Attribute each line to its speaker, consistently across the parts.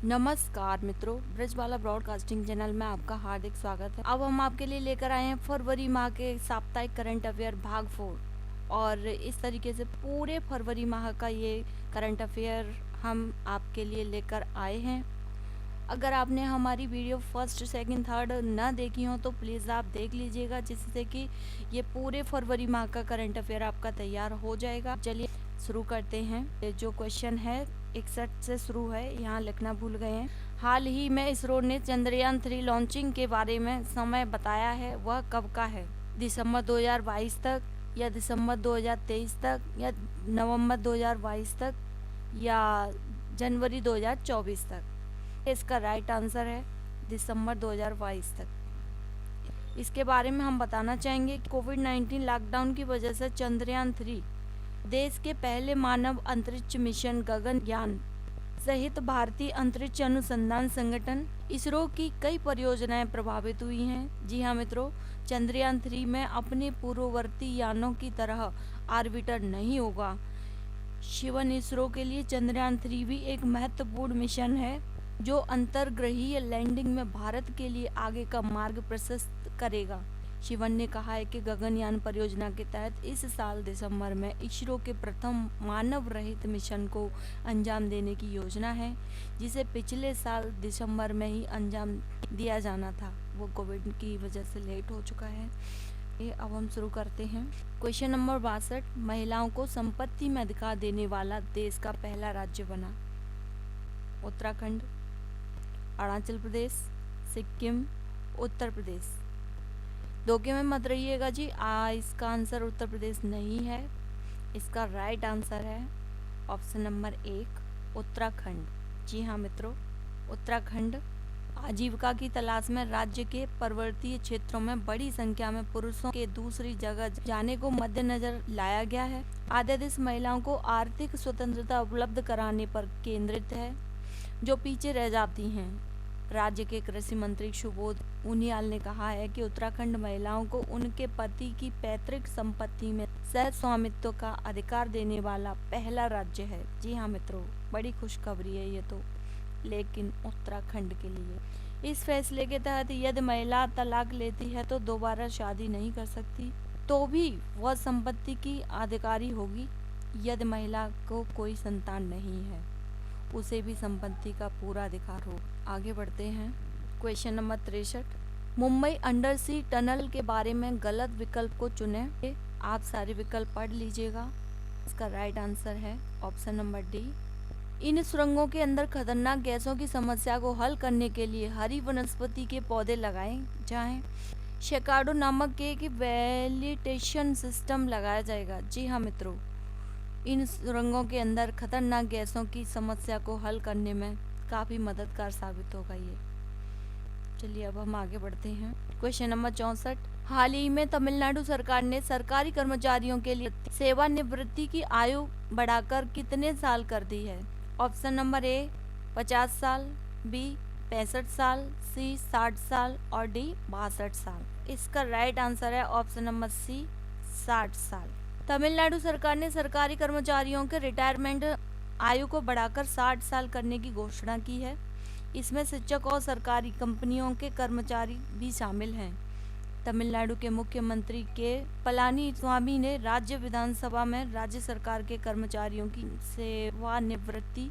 Speaker 1: नमस्कार मित्रों, Brajbala broadcasting channel में आपका हार्दिक स्वागत है। अब हम आपके लिए लेकर आए हैं फरवरी माह के साप्ताहिक करंट अफेयर भाग 4 और इस तरीके से पूरे फरवरी माह का ये करंट अफेयर हम आपके लिए लेकर आए हैं। अगर आपने हमारी वीडियो फर्स्ट सेकंड थर्ड ना देखी हो तो प्लीज़ आप देख लीजिएगा, जिससे कि ये पूरे फरवरी माह का करंट अफेयर आपका तैयार हो जाएगा। चलिए शुरू करते हैं। ये जो क्वेश्चन है 61 से शुरू है, यहाँ लिखना भूल गए हैं। हाल ही में इसरो ने चंद्रयान 3 लॉन्चिंग के बारे में समय बताया है, वह कब का है? दिसंबर 2022 तक, या दिसंबर 2023 तक, या नवंबर 2022 तक, या जनवरी 2024 तक? इसका राइट आंसर है दिसंबर 2022 तक। इसके बारे में हम बताना चाहेंगे कि कोविड-19 लॉकडाउन की वजह से चंद्रयान 3 देश के पहले मानव अंतरिक्ष मिशन गगनयान सहित भारतीय अंतरिक्ष अनुसंधान संगठन इसरो की कई परियोजनाएं प्रभावित हुई हैं। जी हाँ मित्रों, चंद्रयान 3 में अपने पूर्ववर्ती यानों की तरह ऑर्बिटर नहीं होगा। शिवन इसरो के लिए चंद्रयान 3 भी एक महत्वपूर्ण मिशन है जो अंतर्ग्रहीय लैंडिंग में भारत के लिए आगे का मार्ग प्रशस्त करेगा। शिवन ने कहा है कि गगनयान परियोजना के तहत इस साल दिसंबर में इसरो के प्रथम मानव रहित मिशन को अंजाम देने की योजना है, जिसे पिछले साल दिसंबर में ही अंजाम दिया जाना था। वो कोविड की वजह से लेट हो चुका है। ये अब हम शुरू करते हैं। क्वेश्चन नंबर 62, महिलाओं को संपत्ति में अधिकार देने वाला देश का पहला राज्य बना? उत्तराखंड, अरुणाचल प्रदेश, सिक्किम, उत्तर प्रदेश। धोखे में मत रहिएगा जी, इसका आंसर उत्तर प्रदेश नहीं है। इसका राइट आंसर है ऑप्शन नंबर 1 उत्तराखंड। जी हाँ मित्रों, उत्तराखंड आजीविका की तलाश में राज्य के पर्वतीय क्षेत्रों में बड़ी संख्या में पुरुषों के दूसरी जगह जाने को मद्देनजर लाया गया है। अध्यादेश महिलाओं को आर्थिक स्वतंत्रता उपलब्ध कराने पर केंद्रित है जो पीछे रह जाती हैं। राज्य के कृषि मंत्री सुबोध उनियाल ने कहा है कि उत्तराखंड महिलाओं को उनके पति की पैतृक संपत्ति में सह स्वामित्व का अधिकार देने वाला पहला राज्य है। जी हाँ मित्रों, बड़ी खुशखबरी है ये तो, लेकिन उत्तराखंड के लिए। इस फैसले के तहत यदि महिला तलाक लेती है तो दोबारा शादी नहीं कर सकती, तो भी वह संपत्ति की अधिकारी होगी। यदि महिला को कोई संतान नहीं है, उसे भी संपत्ति का पूरा अधिकार हो। आगे बढ़ते हैं। क्वेश्चन नंबर 63, मुंबई अंडर सी टनल के बारे में गलत विकल्प को चुने। आप सारे विकल्प पढ़ लीजिएगा। इसका राइट आंसर है ऑप्शन नंबर डी। इन सुरंगों के अंदर खतरनाक गैसों की समस्या को हल करने के लिए हरी वनस्पति के पौधे लगाए जाएं। शेकाडो नामक एक वेलिटेशन सिस्टम लगाया जाएगा। जी हाँ मित्रों, इन सुरंगों के अंदर खतरनाक गैसों की समस्या को हल करने में काफ़ी मददगार साबित होगा ये। चलिए अब हम आगे बढ़ते हैं। क्वेश्चन नंबर 64, हाल ही में तमिलनाडु सरकार ने सरकारी कर्मचारियों के लिए सेवानिवृत्ति की आयु बढ़ाकर कितने साल कर दी है? ऑप्शन नंबर ए 50 साल, बी 65 साल, सी 60 साल और डी 62 साल। इसका राइट आंसर है ऑप्शन नंबर सी 60 साल। तमिलनाडु सरकार ने सरकारी कर्मचारियों के रिटायरमेंट आयु को बढ़ाकर 60 साल करने की घोषणा की है। इसमें शिक्षक और सरकारी कंपनियों के कर्मचारी भी शामिल हैं। तमिलनाडु के मुख्यमंत्री के पलानी स्वामी ने राज्य विधानसभा में राज्य सरकार के कर्मचारियों की सेवानिवृत्ति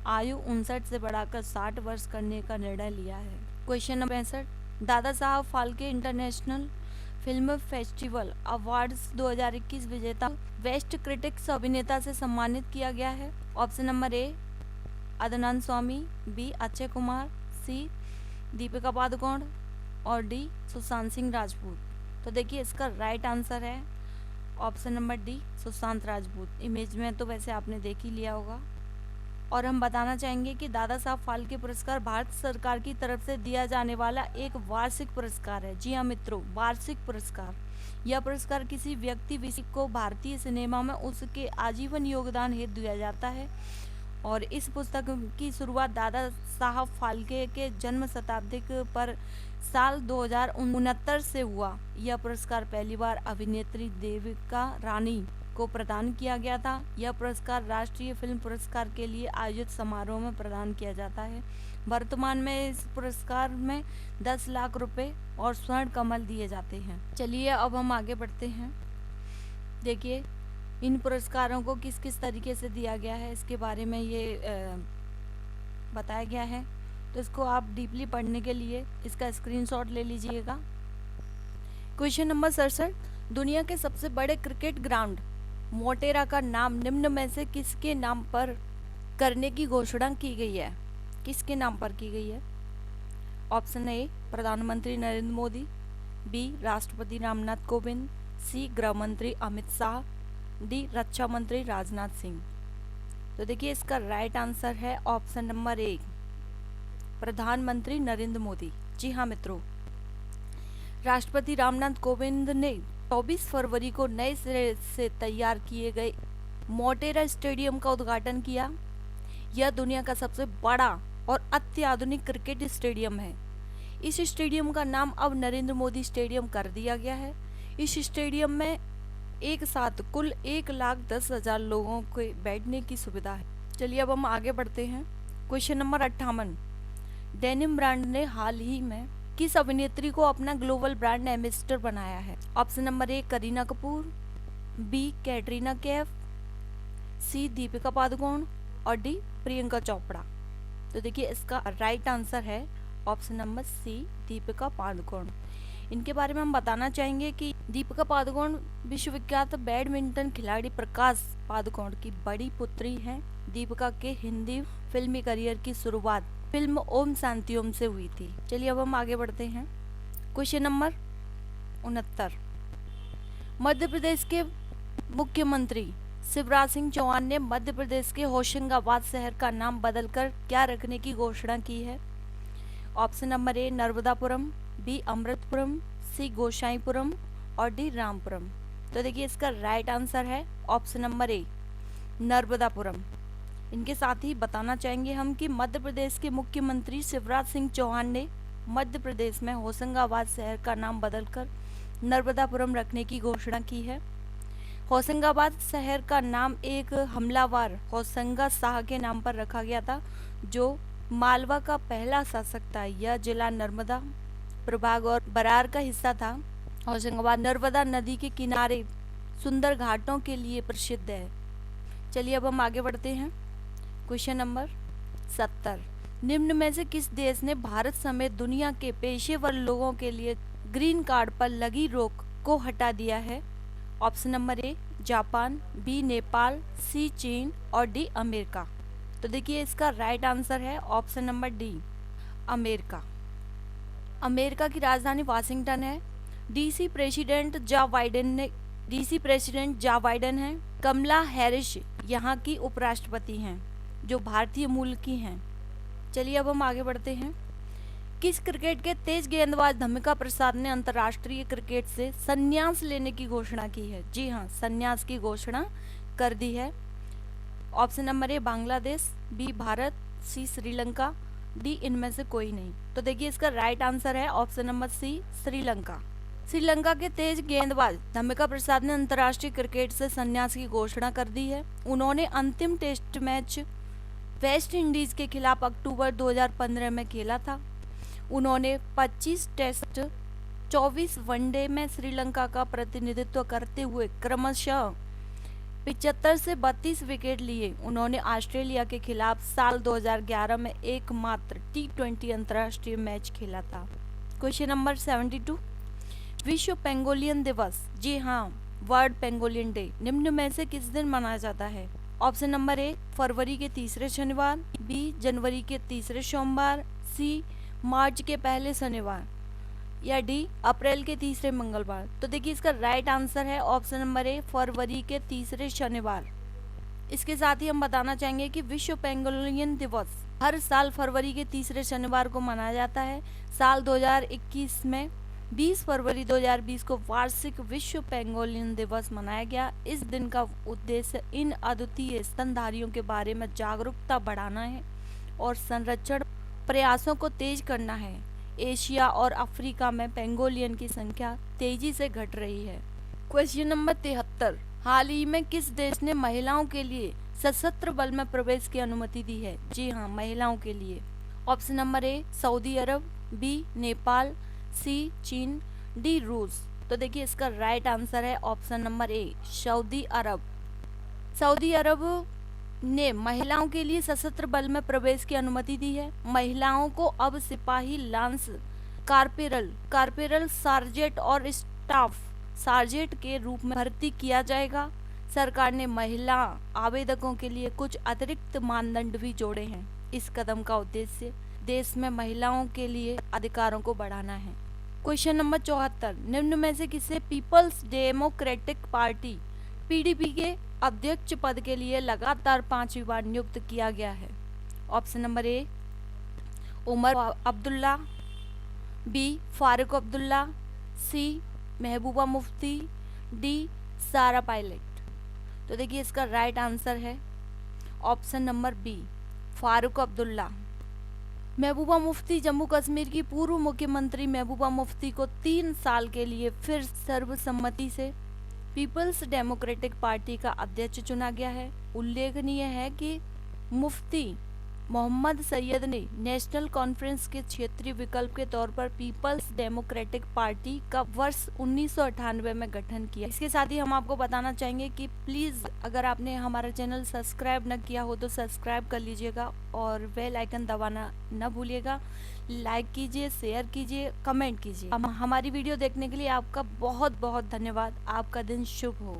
Speaker 1: आयु 59 से बढ़ाकर 60 वर्ष करने का निर्णय लिया है। Question number 65, Dada Saheb Phalke international film festival awards 2021 विजेता बेस्ट क्रिटिक्स अभिनेता से सम्मानित किया गया है। Option number A Adnan Swami, B Akshay Kumar, C Deepika Padukone और डी सुशांत सिंह राजपूत। तो देखिए इसका राइट आंसर है option number D Sushant Rajput. Image में तो वैसे आपने देख ही लिया होगा। और हम बताना चाहेंगे कि दादा साहब फाल्के पुरस्कार भारत सरकार की तरफ से दिया जाने वाला एक वार्षिक पुरस्कार है। जी हाँ मित्रों, वार्षिक पुरस्कार। यह पुरस्कार किसी व्यक्ति विशेष को भारतीय सिनेमा में उसके आजीवन योगदान हेतु दिया जाता है। और इस पुस्तक की शुरुआत दादा साहब फाल्के के जन्म शताब्दी पर साल 2069 से हुआ। यह पुरस्कार पहली बार अभिनेत्री देविका रानी को प्रदान किया गया था। यह पुरस्कार राष्ट्रीय फिल्म पुरस्कार के लिए आयोजित समारोह में प्रदान किया जाता है। वर्तमान में इस पुरस्कार में 10 लाख रुपए और स्वर्ण कमल दिए जाते हैं। चलिए अब हम आगे बढ़ते हैं। देखिए इन पुरस्कारों को किस किस तरीके से दिया गया है इसके बारे में ये बताया गया है, तो इसको आप डीपली पढ़ने के लिए इसका स्क्रीनशॉट ले लीजिएगा। क्वेश्चन नंबर 67, दुनिया के सबसे बड़े क्रिकेट ग्राउंड मोटेरा का नाम निम्न में से किसके नाम पर करने की घोषणा की गई है? किसके नाम पर की गई है? ऑप्शन ए प्रधानमंत्री नरेंद्र मोदी, बी राष्ट्रपति रामनाथ कोविंद, सी गृह मंत्री अमित शाह, डी रक्षा मंत्री राजनाथ सिंह। तो देखिए इसका राइट आंसर है ऑप्शन नंबर ए प्रधानमंत्री नरेंद्र मोदी। जी हाँ मित्रों, राष्ट्रपति रामनाथ कोविंद ने 24 फरवरी को नए सिरे से तैयार किए गए मोटेरा स्टेडियम का उद्घाटन किया। यह दुनिया का सबसे बड़ा और अत्याधुनिक क्रिकेट स्टेडियम है। इस स्टेडियम का नाम अब नरेंद्र मोदी स्टेडियम कर दिया गया है। इस स्टेडियम में एक साथ कुल 1,10,000 लोगों के बैठने की सुविधा है। चलिए अब हम आगे बढ़ते हैं। क्वेश्चन नंबर 58, डेनिम ब्रांड ने हाल ही में किस अभिनेत्री को अपना ग्लोबल ब्रांड एम्बेसडर बनाया है? Option number A Kareena Kapoor, B Katrina Kaif, C Deepika Padukone और डी प्रियंका चोपड़ा। तो देखिए इसका राइट आंसर है option number C Deepika Padukone. इनके बारे में हम बताना चाहेंगे कि दीपिका पादुकोण विश्वविख्यात बैडमिंटन खिलाड़ी प्रकाश पादुकोण की बड़ी पुत्री हैं। दीपिका के हिंदी फिल्मी करियर की शुरुआत फिल्म ओम शांति ओम से हुई थी। चलिए अब हम आगे बढ़ते हैं। क्वेश्चन नंबर 69, मध्य प्रदेश के मुख्यमंत्री शिवराज सिंह चौहान ने मध्य प्रदेश के होशंगाबाद शहर का नाम बदलकर क्या रखने की घोषणा की है? Option number A Narmadapuram, B Amritapuram, C Gosaipuram और डी रामपुरम। तो देखिए इसका राइट आंसर है ऑप्शन नंबर ए नर्मदापुरम। इनके साथ ही बताना चाहेंगे हम कि मध्य प्रदेश के मुख्यमंत्री शिवराज सिंह चौहान ने मध्य प्रदेश में होशंगाबाद शहर का नाम बदलकर नर्मदापुरम रखने की घोषणा की है। होशंगाबाद शहर का नाम एक हमलावर होशंगा शाह के नाम पर रखा गया था, जो मालवा का पहला शासक था। यह जिला नर्मदा प्रभाग और बरार का हिस्सा था। होशंगाबाद नर्मदा नदी के किनारे सुंदर घाटों के लिए प्रसिद्ध है। चलिए अब हम आगे बढ़ते हैं। क्वेश्चन नंबर 70, निम्न में से किस देश ने भारत समेत दुनिया के पेशेवर लोगों के लिए ग्रीन कार्ड पर लगी रोक को हटा दिया है? Option number A Japan, B Nepal, C चीन और डी अमेरिका। तो देखिए इसका राइट आंसर है option number D America. America की राजधानी वाशिंगटन है। डीसी प्रेसिडेंट जो बाइडेन हैं। कमला हैरिस यहाँ की उपराष्ट्रपति हैं, जो भारतीय मूल की हैं। चलिए अब हम आगे बढ़ते हैं। किस क्रिकेट के तेज गेंदबाज धमिका प्रसाद ने अंतर्राष्ट्रीय क्रिकेट से संन्यास लेने की घोषणा की है? जी हाँ, संन्यास की घोषणा कर दी है। Option number a Bangladesh, b Bharat, c Sri Lanka, d इनमें से कोई नहीं। तो देखिए इसका राइट आंसर है option number c Sri Lanka. Sri Lanka के तेज गेंदबाज धमिका प्रसाद ने अंतर्राष्ट्रीय क्रिकेट से संन्यास की घोषणा कर दी है। उन्होंने अंतिम टेस्ट मैच वेस्ट इंडीज के खिलाफ अक्टूबर 2015 में खेला था। उन्होंने 25 टेस्ट 24 वनडे में श्रीलंका का प्रतिनिधित्व करते हुए क्रमशः 75 से 32 विकेट लिए। उन्होंने ऑस्ट्रेलिया के खिलाफ साल 2011 में एकमात्र T20 अंतर्राष्ट्रीय मैच खेला था। क्वेश्चन नंबर 72, विश्व पेंगोलियन दिवस, जी हाँ वर्ल्ड पेंगोलियन डे, निम्न में से किस दिन मनाया जाता है? ऑप्शन नंबर ए फरवरी के तीसरे शनिवार, बी जनवरी के तीसरे सोमवार, सी मार्च के पहले शनिवार या डी अप्रैल के तीसरे मंगलवार। तो देखिए इसका राइट आंसर है ऑप्शन नंबर ए फरवरी के तीसरे शनिवार। इसके साथ ही हम बताना चाहेंगे कि विश्व पेंगोलियन दिवस हर साल फरवरी के तीसरे शनिवार को मनाया जाता है। साल 2021 में 20 फरवरी 2020 को वार्षिक विश्व पेंगोलियन दिवस मनाया गया। इस दिन का उद्देश्य इन अद्वितीय स्तनधारियों के बारे में जागरूकता बढ़ाना है और संरक्षण प्रयासों को तेज करना है। एशिया और अफ्रीका में पेंगोलियन की संख्या तेजी से घट रही है। क्वेश्चन नंबर 73, हाल ही में किस देश ने महिलाओं के लिए सशस्त्र बल में प्रवेश की अनुमति दी है? जी हाँ, महिलाओं के लिए। Option number A Saudi Arab, B Nepal, C चीन, डी रूस। तो देखिए इसका राइट आंसर है option number A Saudi Arab. Saudi Arab ने महिलाओं के लिए सशस्त्र बल में प्रवेश की अनुमति दी है। महिलाओं को अब सिपाही, लांस, कारपेरल, सार्जेंट और स्टाफ सार्जेंट के रूप में भर्ती किया जाएगा। सरकार ने महिला आवेदकों के लिए कुछ अतिरिक्त मानदंड भी जोड़े हैं। इस कदम का उद्देश्य देश में महिलाओं के लिए अधिकारों को बढ़ाना है। क्वेश्चन नंबर 74, निम्न में से किसे पीपल्स डेमोक्रेटिक पार्टी पीडीपी के अध्यक्ष पद के लिए लगातार 5वीं बार नियुक्त किया गया है? Option number A Omar Abdullah, B Farooq Abdullah, C Mehbooba Mufti, D Sara Pilot. तो देखिए इसका राइट आंसर है option number B Farooq Abdullah. Mehbooba Mufti Jammu Kashmir की पूर्व मुख्यमंत्री महबूबा मुफ्ती को 3 साल के लिए फिर सर्वसम्मति से पीपल्स डेमोक्रेटिक पार्टी का अध्यक्ष चुना गया है। उल्लेखनीय है कि मुफ्ती मोहम्मद सैयद ने नेशनल कॉन्फ्रेंस के क्षेत्रीय विकल्प के तौर पर पीपल्स डेमोक्रेटिक पार्टी का वर्ष 1998 में गठन किया। इसके साथ ही हम आपको बताना चाहेंगे कि प्लीज़ अगर आपने हमारा चैनल सब्सक्राइब न किया हो तो सब्सक्राइब कर लीजिएगा और बेल आइकन दबाना न भूलिएगा। लाइक कीजिए, शेयर कीजिए, कमेंट कीजिए। हमारी वीडियो देखने के लिए आपका बहुत बहुत धन्यवाद। आपका दिन शुभ हो।